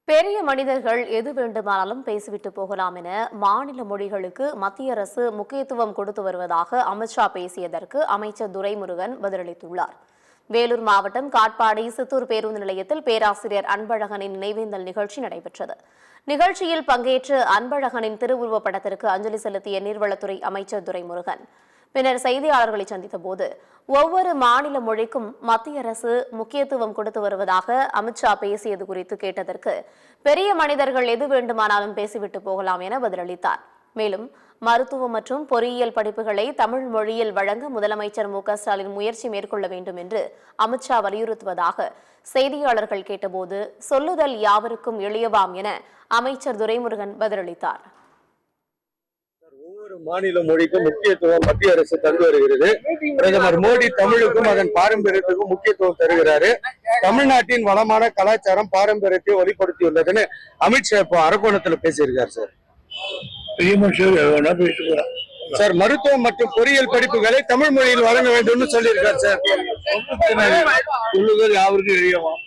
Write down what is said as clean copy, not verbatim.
பெரிய மனிதர்கள் எது வேண்டுமானாலும் பேசிவிட்டு போகலாம் என மாநில மொழிகளுக்கு மத்திய அரசு முக்கியத்துவம் கொடுத்து வருவதாக அமித்ஷா பேசியதற்கு அமைச்சர் துரைமுருகன் பதிலளித்துள்ளார். வேலூர் மாவட்டம் காட்பாடி சித்தூர் பேருந்து நிலையத்தில் பேராசிரியர் அன்பழகனின் நினைவேந்தல் நிகழ்ச்சி நடைபெற்றது. நிகழ்ச்சியில் பங்கேற்ற அன்பழகனின் திருவுருவப் படத்திற்கு அஞ்சலி செலுத்திய நீர்வளத்துறை அமைச்சர் துரைமுருகன் பின்னர் செய்தியாளர்களை சந்தித்தபோது ஒவ்வொரு மாநில மொழிக்கும் மத்திய அரசு முக்கியத்துவம் கொடுத்து வருவதாக அமித்ஷா பேசியது குறித்து கேட்டதற்கு பெரிய மனிதர்கள் எது வேண்டுமானாலும் பேசிவிட்டு போகலாம் என பதிலளித்தார். மேலும் மருத்துவம் மற்றும் பொறியியல் படிப்புகளை தமிழ் மொழியில் வழங்க முதலமைச்சர் மு.க.ஸ்டாலின் முயற்சி மேற்கொள்ள வேண்டும் என்று அமித்ஷா வலியுறுத்துவதாக செய்தியாளர்கள் கேட்டபோது சொல்லுதல் யாவருக்கும் எளியவாம் என அமைச்சர் துரைமுருகன் பதிலளித்தார். ஒவ்வொரு மாநில மொழிக்கும் முக்கியத்துவம் மத்திய அரசு தந்து வருகிறது. பிரதமர் மோடி தமிழுக்கும் அதன் பாரம்பரியத்துக்கும் முக்கியத்துவம் தருகிறாரு. தமிழ்நாட்டின் வளமான கலாச்சாரம் பாரம்பரியத்தை வெளிப்படுத்தியுள்ளதுன்னு அமித்ஷா இப்போ அரக்கோணத்துல பேசியிருக்காரு. சார் மருத்துவம் மற்றும் பொறியியல் படிப்புகளை தமிழ் மொழியில் வழங்க வேண்டும் சொல்லியிருக்காரு. சார் சொல்லுதல் யாவருக்கும் எளியவாம்.